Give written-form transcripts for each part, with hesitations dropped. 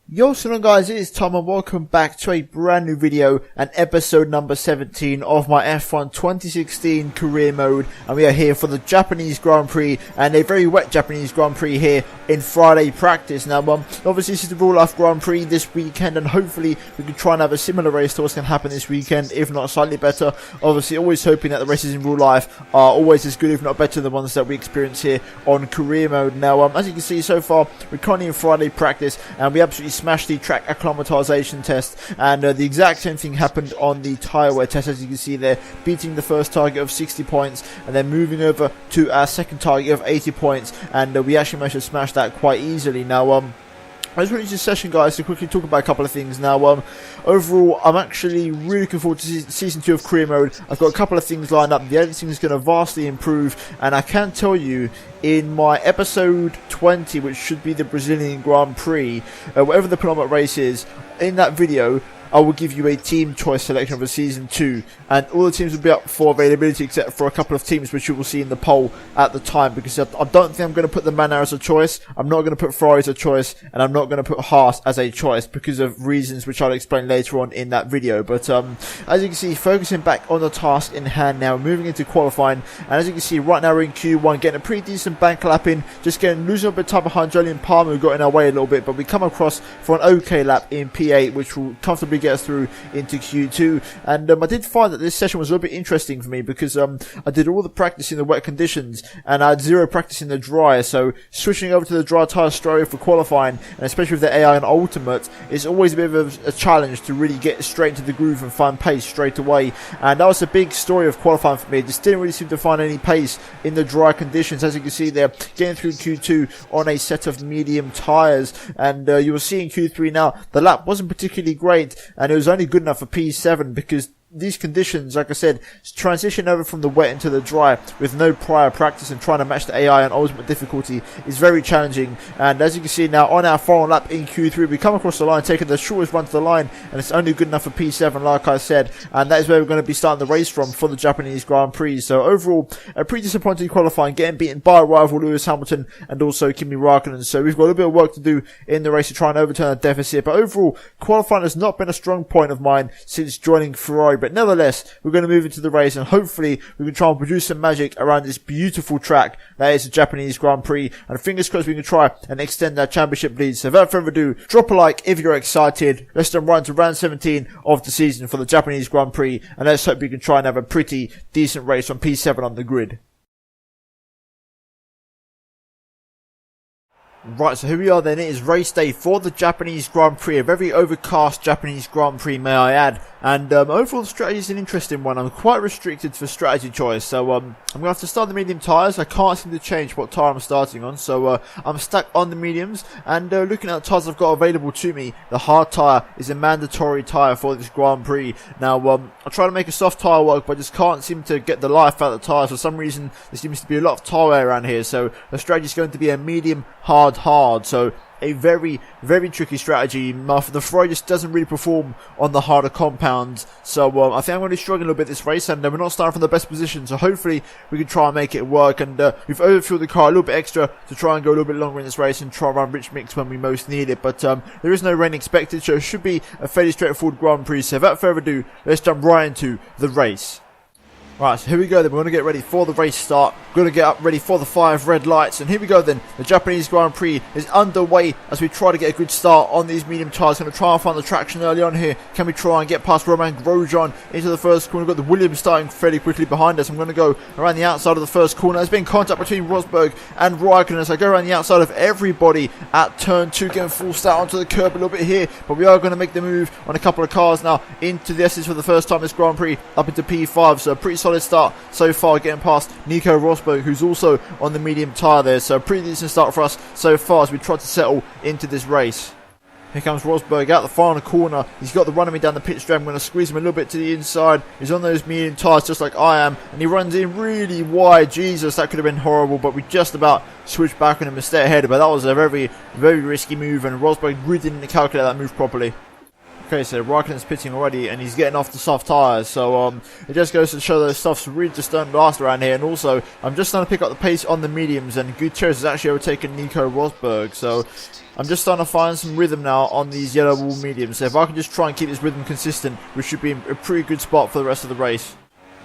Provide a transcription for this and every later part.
Yo, what's going on, guys? It is Tom and welcome back to a brand new video and episode number 17 of my F1 2016 career mode, and we are here for the Japanese Grand Prix and a very wet Japanese Grand Prix here in Friday practice. Now obviously this is the real life Grand Prix this weekend, and hopefully we can try and have a similar race to what's going to happen this weekend, if not slightly better. Obviously always hoping that the races in real life are always as good, if not better, than the ones that we experience here on career mode. Now as you can see, so far we're currently in Friday practice and we absolutely smashed the track acclimatization test, and the exact same thing happened on the tyre wear test, as you can see there, beating the first target of 60 points and then moving over to our second target of 80 points, and we actually managed to smash that quite easily. Now I just want to use this session, guys, to quickly talk about a couple of things. Now, overall, I'm actually really looking forward to Season 2 of Career Mode. I've got a couple of things lined up. The editing is going to vastly improve, and I can tell you, in my episode 20, which should be the Brazilian Grand Prix, whatever the penultimate race is, in that video, I will give you a team choice selection for Season 2, and all the teams will be up for availability except for a couple of teams which you will see in the poll at the time, because I don't think I'm going to put the Manor as a choice, I'm not going to put Ferrari as a choice, and I'm not going to put Haas as a choice because of reasons which I'll explain later on in that video. But as you can see, focusing back on the task in hand now, moving into qualifying, and as you can see right now we're in Q1, getting a pretty decent bank lap in, just losing a bit of time behind Julian Palmer, who got in our way a little bit, but we come across for an okay lap in P8, which will comfortably get us through into Q2. And I did find that this session was a little bit interesting for me because I did all the practice in the wet conditions and I had zero practice in the dry, so switching over to the dry tyre straight away for qualifying, and especially with the AI and Ultimate, is always a bit of a challenge to really get straight into the groove and find pace straight away. And that was a big story of qualifying for me. Just didn't really seem to find any pace in the dry conditions. As you can see there, getting through Q2 on a set of medium tyres, and you will see in Q3 now the lap wasn't particularly great, and it was only good enough for P7 because these conditions, like I said, transition over from the wet into the dry with no prior practice and trying to match the AI and ultimate difficulty is very challenging. And as you can see now, on our final lap in Q3, we come across the line, taking the shortest run to the line, and it's only good enough for P7, like I said, and that is where we're going to be starting the race from for the Japanese Grand Prix. So overall, a pretty disappointing qualifying, getting beaten by rival Lewis Hamilton and also Kimi Raikkonen. So we've got a little bit of work to do in the race to try and overturn a deficit, but overall, qualifying has not been a strong point of mine since joining Ferrari. But nevertheless, we're going to move into the race, and hopefully we can try and produce some magic around this beautiful track that is the Japanese Grand Prix, and fingers crossed we can try and extend our championship lead. So without further ado, drop a like if you're excited. Let's jump right into round 17 of the season for the Japanese Grand Prix, and let's hope we can try and have a pretty decent race on P7 on the grid. Right, so here we are then. It is race day for the Japanese Grand Prix, a very overcast Japanese Grand Prix, may I add. And overall the strategy is an interesting one. I'm quite restricted for strategy choice, so I'm going to have to start the medium tyres. I can't seem to change what tyre I'm starting on, so I'm stuck on the mediums. And looking at the tyres I've got available to me, the hard tyre is a mandatory tyre for this Grand Prix. Now I try to make a soft tyre work, but I just can't seem to get the life out of the tyres. For some reason there seems to be a lot of tyre wear around here, so the strategy is going to be a medium hard. So a very, very tricky strategy. The Ferrari just doesn't really perform on the harder compounds, so I think I'm going to be struggling a little bit this race, and we're not starting from the best position, so hopefully we can try and make it work. And we've overfueled the car a little bit extra to try and go a little bit longer in this race and try and run rich mix when we most need it, but there is no rain expected, so it should be a fairly straightforward Grand Prix. So without further ado, let's jump right into the race. Right, so here we go then. We're going to get ready for the race start. We're going to get up ready for the 5 red lights. And here we go then. The Japanese Grand Prix is underway as we try to get a good start on these medium tyres. Going to try and find the traction early on here. Can we try and get past Romain Grosjean into the first corner? We've got the Williams starting fairly quickly behind us. I'm going to go around the outside of the first corner. There's been contact between Rosberg and Raikkonen as I go around the outside of everybody at turn 2, getting forced out onto the curb a little bit here. But we are going to make the move on a couple of cars now into the S's for the first time this Grand Prix, up into P5. So a pretty solid start so far, getting past Nico Rosberg, who's also on the medium tyre there. So a pretty decent start for us so far as we try to settle into this race. Here comes Rosberg out the final corner. He's got the run of me down the pit straight. I'm going to squeeze him a little bit to the inside. He's on those medium tyres just like I am, and he runs in really wide. Jesus, that could have been horrible, but we just about switched back on him and stay ahead. But that was a very, very risky move, and Rosberg really didn't calculate that move properly. Okay, so Raikkonen's pitting already, and he's getting off the soft tyres, so it just goes to show those softs really just don't last around here. And also, I'm just starting to pick up the pace on the mediums, and Gutierrez has actually overtaken Nico Rosberg, so I'm just starting to find some rhythm now on these yellow wall mediums. So if I can just try and keep this rhythm consistent, we should be in a pretty good spot for the rest of the race.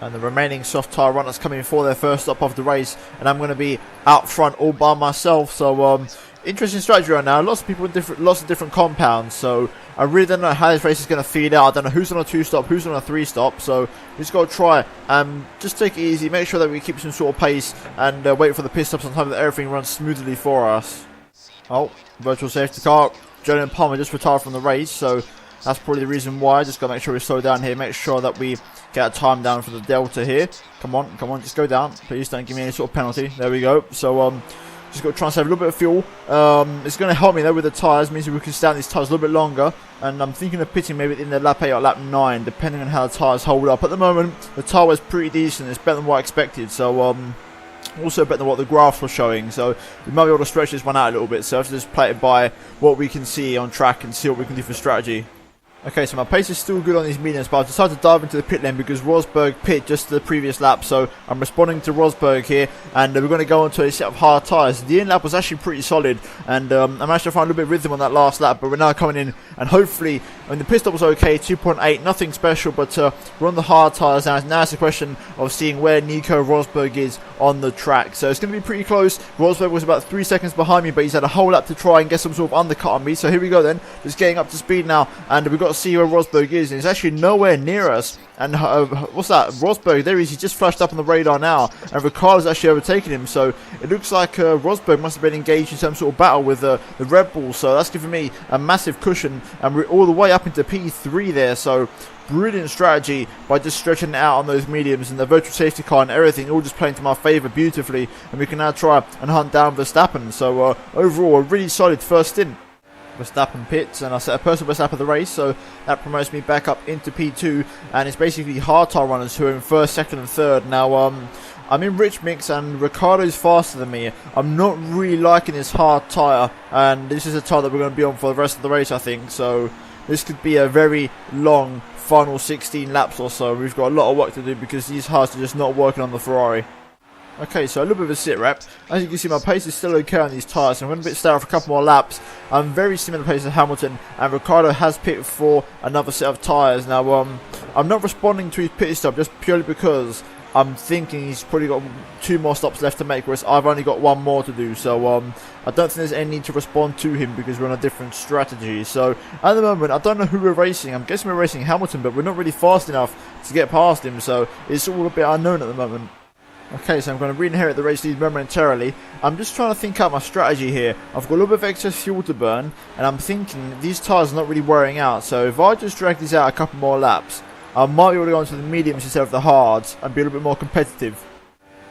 And the remaining soft tyre runners coming for their first stop of the race, and I'm going to be out front all by myself, so interesting strategy right now. Lots of people with lots of different compounds, so I really don't know how this race is going to feed out. I don't know who's on a 2-stop, who's on a 3-stop, so we just got to try and just take it easy, make sure that we keep some sort of pace, and wait for the pit stops on time that everything runs smoothly for us. Oh, virtual safety car. Julian Palmer just retired from the race, so that's probably the reason why. Just got to make sure we slow down here, make sure that we get a time down for the delta here. Come on, just go down. Please don't give me any sort of penalty. There we go. So, just got to try and save a little bit of fuel. It's going to help me though with the tyres, means we can stay on these tyres a little bit longer. And I'm thinking of pitting maybe in the lap 8 or lap 9, depending on how the tyres hold up. At the moment, the tyre was pretty decent. It's better than what I expected. So, also better than what the graphs were showing. So, we might be able to stretch this one out a little bit. So, I have to just play it by what we can see on track and see what we can do for strategy. Okay, so my pace is still good on these mediums, but I've decided to dive into the pit lane because Rosberg pit just the previous lap, so I'm responding to Rosberg here, and we're going to go onto a set of hard tyres. The end lap was actually pretty solid, and I managed to find a little bit of rhythm on that last lap, but we're now coming in, and hopefully, I mean, the pit stop was okay, 2.8, nothing special, but we're on the hard tyres now. Now it's a question of seeing where Nico Rosberg is on the track, so it's going to be pretty close. Rosberg was about 3 seconds behind me, but he's had a whole lap to try and get some sort of undercut on me, so here we go then, just getting up to speed now, and we've got to see where Rosberg is, and he's actually nowhere near us. And what's that? Rosberg, there he is. He's just flashed up on the radar now, and Ricciardo's actually overtaken him. So it looks like Rosberg must have been engaged in some sort of battle with the Red Bull. So that's giving me a massive cushion, and we're all the way up into P3 there. So brilliant strategy by just stretching it out on those mediums, and the virtual safety car and everything all just playing to my favour beautifully. And we can now try and hunt down Verstappen. So overall, a really solid first stint. Verstappen pits, and I set a personal best lap of the race, so that promotes me back up into P2, and it's basically hard tyre runners who are in first, second and third. Now I'm in rich mix, and Ricciardo's faster than me. I'm not really liking this hard tyre, and this is a tyre that we're going to be on for the rest of the race, I think, so this could be a very long final 16 laps or so. We've got a lot of work to do because these hards are just not working on the Ferrari. Okay, so a little bit of a sit rep. As you can see, my pace is still okay on these tyres, so I'm going to stay for a couple more laps. I'm very similar pace to Hamilton, and Ricciardo has pitted for another set of tyres. Now, I'm not responding to his pit stop just purely because I'm thinking he's probably got 2 more stops left to make, whereas I've only got 1 more to do. So I don't think there's any need to respond to him because we're on a different strategy. So at the moment, I don't know who we're racing. I'm guessing we're racing Hamilton, but we're not really fast enough to get past him, so it's all a bit unknown at the moment. Okay, so I'm going to re-inherit the race lead momentarily. I'm just trying to think out my strategy here. I've got a little bit of excess fuel to burn, and I'm thinking these tyres are not really wearing out. So if I just drag these out a couple more laps, I might be able to go onto the mediums instead of the hards and be a little bit more competitive.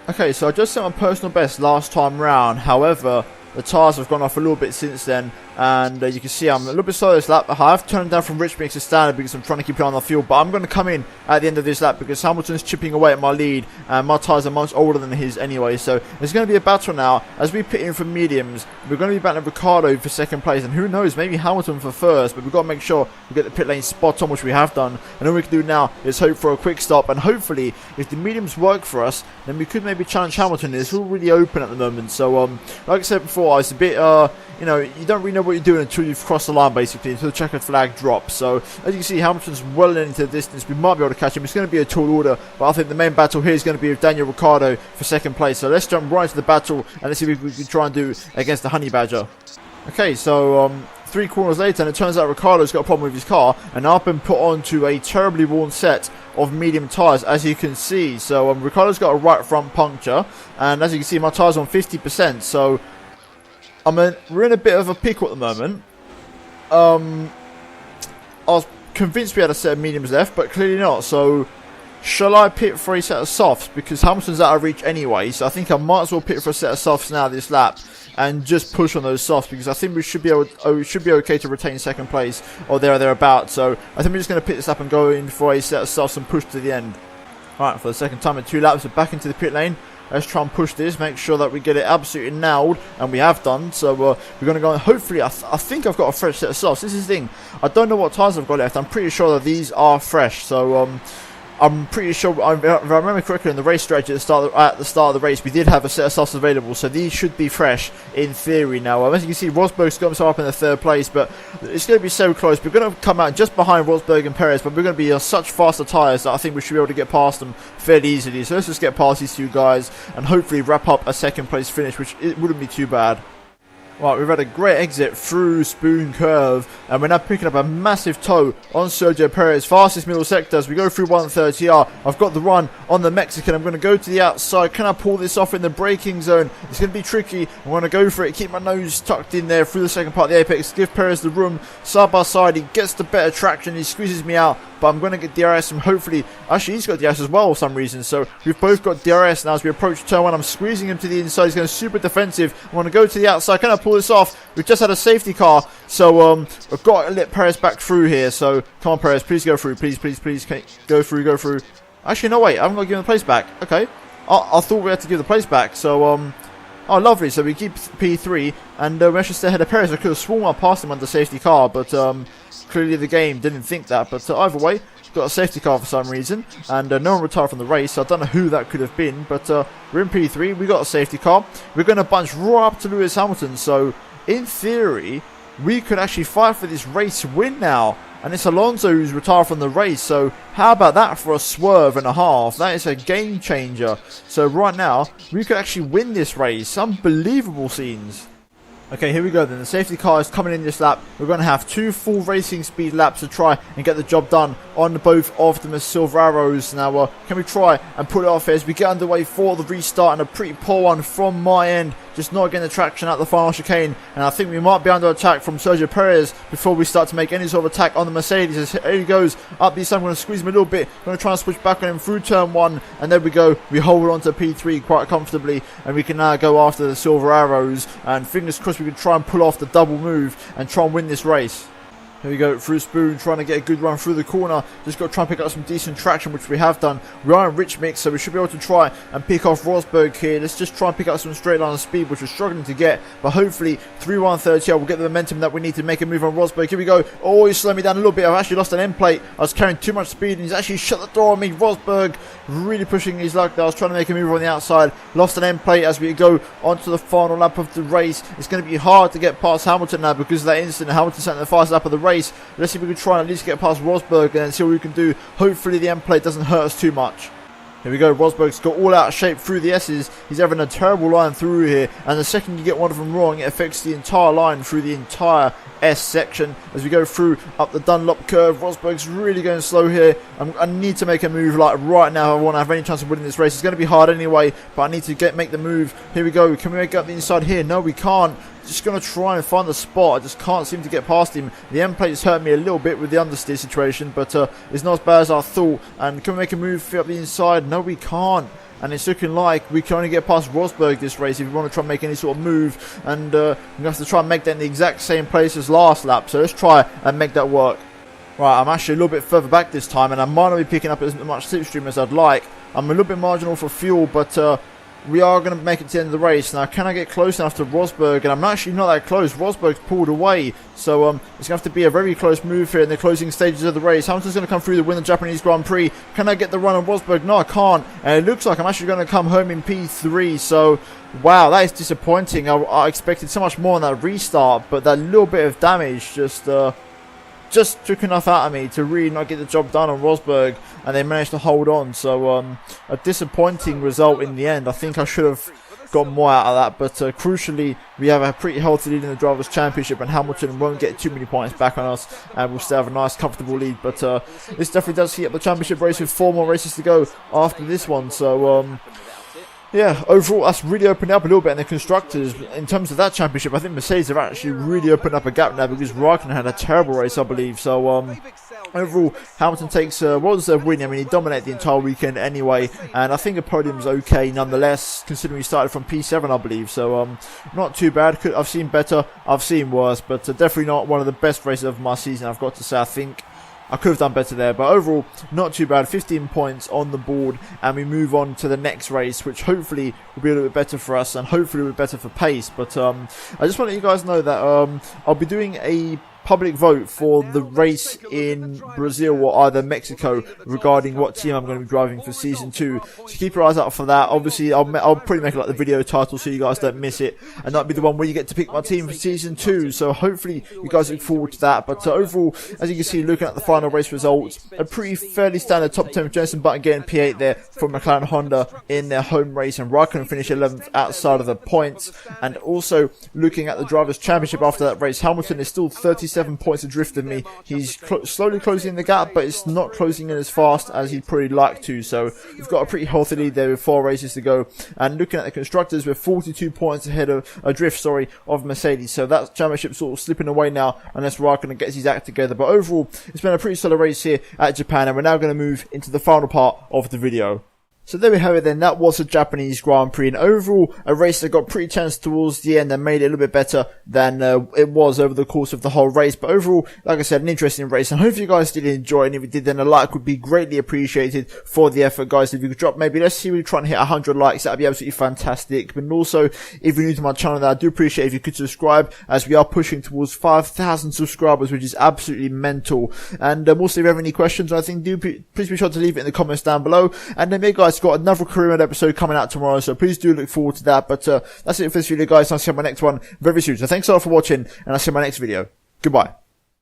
Okay, so I just set my personal best last time round. However, the tyres have gone off a little bit since then, and you can see I'm a little bit slow this lap. I have turned down from rich mix to standard because I'm trying to keep it on the fuel, but I'm going to come in at the end of this lap because Hamilton's chipping away at my lead, and my tyres are much older than his anyway, so there's going to be a battle now. As we pit in for mediums, we're going to be battling Ricciardo for second place, and who knows, maybe Hamilton for first, but we've got to make sure we get the pit lane spot on, which we have done, and all we can do now is hope for a quick stop, and hopefully, if the mediums work for us, then we could maybe challenge Hamilton. It's all really open at the moment, so like I said before, it's a bit, you know, you don't really know what you're doing until you've crossed the line, basically, until the checkered flag drops. So, as you can see, Hamilton's well into the distance. We might be able to catch him. It's going to be a tall order, but I think the main battle here is going to be with Daniel Ricciardo for second place. So, let's jump right into the battle, and let's see what we can try and do against the Honey Badger. Okay, so, 3 corners later, and it turns out Ricciardo's got a problem with his car, and I've been put onto a terribly worn set of medium tyres, as you can see. So, Ricciardo's got a right front puncture, and as you can see, my tyres on 50%, so we're in a bit of a pickle at the moment. I was convinced we had a set of mediums left, but clearly not. So, shall I pit for a set of softs? Because Hamilton's out of reach anyway, so I think I might as well pit for a set of softs now this lap and just push on those softs, because I think we should be okay to retain second place or thereabouts. So I think we're just going to pit this up and go in for a set of softs and push to the end. Alright, for the second time in 2 laps, we're back into the pit lane. let's try and push this, make sure that we get it absolutely nailed, and we have done. So we're going to go and hopefully, I think I've got a fresh set of softs. This is the thing, I don't know what tyres I've got left. I'm pretty sure that these are fresh, so I'm pretty sure, if I remember correctly, in the race strategy at the start of the race, we did have a set of softs available, so these should be fresh in theory now. As you can see, Rosberg's got himself up in the 3rd place, but it's going to be so close. We're going to come out just behind Rosberg and Perez, but we're going to be on such faster tyres that I think we should be able to get past them fairly easily. So let's just get past these 2 guys and hopefully wrap up a 2nd place finish, which it wouldn't be too bad. Right, we've had a great exit through Spoon Curve, and we're now picking up a massive toe on Sergio Perez, fastest middle sector as we go through 130R. I've got the run on the Mexican. I'm going to go to the outside. Can I pull this off in the braking zone? It's going to be tricky. I'm going to go for it, keep my nose tucked in there through the 2nd part of the apex, give Perez the room, side by side. He gets the better traction, he squeezes me out, but I'm going to get DRS and hopefully, actually he's got DRS as well for some reason, so we've both got DRS now as we approach turn 1. I'm squeezing him to the inside. He's going super defensive. I want to go to the outside. Can I pull this off? We've just had a safety car, so I've got to let Perez back through here. So come on, Perez, please go through. Please, go through. Actually, no, wait, I haven't got to give him the place back. Okay, I thought we had to give the place back. So oh, lovely. So we keep P3, and we actually stay ahead of Perez. I could have sworn I passed him under safety car, but clearly the game didn't think that. But either way, got a safety car for some reason, and no one retired from the race, so I don't know who that could have been, but we're in P3, we got a safety car, we're going to bunch right up to Lewis Hamilton, so in theory, we could actually fight for this race win now, and it's Alonso who's retired from the race, so how about that for a swerve and a half? That is a game changer. So right now, we could actually win this race. Unbelievable scenes. Okay, here we go then. The safety car is coming in this lap. We're going to have 2 full racing speed laps to try and get the job done on both of them as Silver Arrows. Now, can we try and pull it off as we get underway for the restart, and a pretty poor one from my end. Just not getting the traction at the final chicane, and I think we might be under attack from Sergio Perez before we start to make any sort of attack on the Mercedes. Here he goes up this time. I'm going to squeeze him a little bit. I'm going to try and switch back on him through turn 1, and there we go. We hold on to P3 quite comfortably, and we can now go after the Silver Arrows, and fingers crossed we can try and pull off the double move and try and win this race. Here we go, through Spoon, trying to get a good run through the corner. Just got to try and pick up some decent traction, which we have done. We are in rich mix, so we should be able to try and pick off Rosberg here. Let's just try and pick up some straight line of speed, which we're struggling to get. But hopefully, through 130, we'll get the momentum that we need to make a move on Rosberg. Here we go. Oh, he's slowing me down a little bit. I've actually lost an end plate. I was carrying too much speed, and he's actually shut the door on me. Rosberg really pushing his luck there. I was trying to make a move on the outside. Lost an end plate as we go onto the final lap of the race. It's going to be hard to get past Hamilton now because of that incident. Hamilton sent the fastest lap of the race. Let's see if we can try and at least get past Rosberg and then see what we can do. Hopefully the end plate doesn't hurt us too much. Here we go, Rosberg's got all out of shape through the S's. He's having a terrible line through here, and the second you get one of them wrong, it affects the entire line through the entire S section. As we go through up the Dunlop curve, Rosberg's really going slow here. I need to make a move like right now if I want to have any chance of winning this race. It's going to be hard anyway, but I need to make the move. Here we go, can we make up the inside here? No, we can't. Just going to try and find the spot. I just can't seem to get past him. The end plate's hurt me a little bit with the understeer situation, but it's not as bad as I thought. And can we make a move up the inside? No, we can't. And it's looking like we can only get past Rosberg this race if we want to try and make any sort of move. And we're going to have to try and make that in the exact same place as last lap. So let's try and make that work. Right, I'm actually a little bit further back this time, and I might not be picking up as much slipstream as I'd like. I'm a little bit marginal for fuel, but we are going to make it to the end of the race. Now, can I get close enough to Rosberg? And I'm actually not that close. Rosberg's pulled away. So, it's going to have to be a very close move here in the closing stages of the race. Hamilton's going to come through to win the Japanese Grand Prix. Can I get the run on Rosberg? No, I can't. And it looks like I'm actually going to come home in P3. So, wow, that is disappointing. I expected so much more on that restart. But that little bit of damage just took enough out of me to really not get the job done on Rosberg, and they managed to hold on. So a disappointing result in the end. I think I should have got more out of that, but crucially we have a pretty healthy lead in the Drivers' Championship, and Hamilton won't get too many points back on us, and we'll still have a nice comfortable lead. But this definitely does heat up the championship race with 4 more races to go after this one. So yeah, overall, that's really opened up a little bit in the constructors. In terms of that championship, I think Mercedes have actually really opened up a gap now, because Raikkonen had a terrible race, I believe. So, overall, Hamilton takes a well-deserved win. I mean, he dominated the entire weekend anyway, and I think a podium's okay nonetheless, considering he started from P7, I believe. So, not too bad. I've seen better, I've seen worse, but definitely not one of the best races of my season, I've got to say. I think I could have done better there, but overall, not too bad. 15 points on the board, and we move on to the next race, which hopefully will be a little bit better for us, and hopefully will be better for pace. But I just want to let you guys know that I'll be doing a public vote for the race in Brazil or either Mexico regarding what team I'm going to be driving for season 2. So keep your eyes out for that. Obviously, I'll probably make it like the video title so you guys don't miss it, and that'll be the one where you get to pick my team for season 2. So hopefully you guys look forward to that. But overall, as you can see, looking at the final race results, a pretty fairly standard top 10 with Jenson Button getting P8 there from McLaren Honda in their home race, and Raikkonen finished 11th outside of the points. And also looking at the Drivers' Championship after that race, Hamilton is still 37 points adrift of me. He's slowly closing the gap, but it's not closing in as fast as he'd probably like to. So we've got a pretty healthy lead there with 4 races to go. And looking at the constructors, we're 42 points ahead of of Mercedes. So that championship sort of slipping away now unless Raikkonen gets his act together. But overall, it's been a pretty solid race here at Japan, and we're now going to move into the final part of the video. So there we have it then, that was the Japanese Grand Prix, and overall a race that got pretty tense towards the end and made it a little bit better than it was over the course of the whole race. But overall, like I said, an interesting race, and hopefully you guys did enjoy it, and if you did, then a like would be greatly appreciated for the effort, guys. If you could drop maybe, let's see, we're trying to hit 100 likes, that'd be absolutely fantastic. But also, if you're new to my channel, then I do appreciate if you could subscribe, as we are pushing towards 5,000 subscribers, which is absolutely mental. And also, if you have any questions, I think please be sure to leave it in the comments down below. And then, guys, got another career mode episode coming out tomorrow, so please do look forward to that. But that's it for this video, guys. I'll see you in my next one very soon. So thanks a lot for watching, and I'll see you in my next video. Goodbye.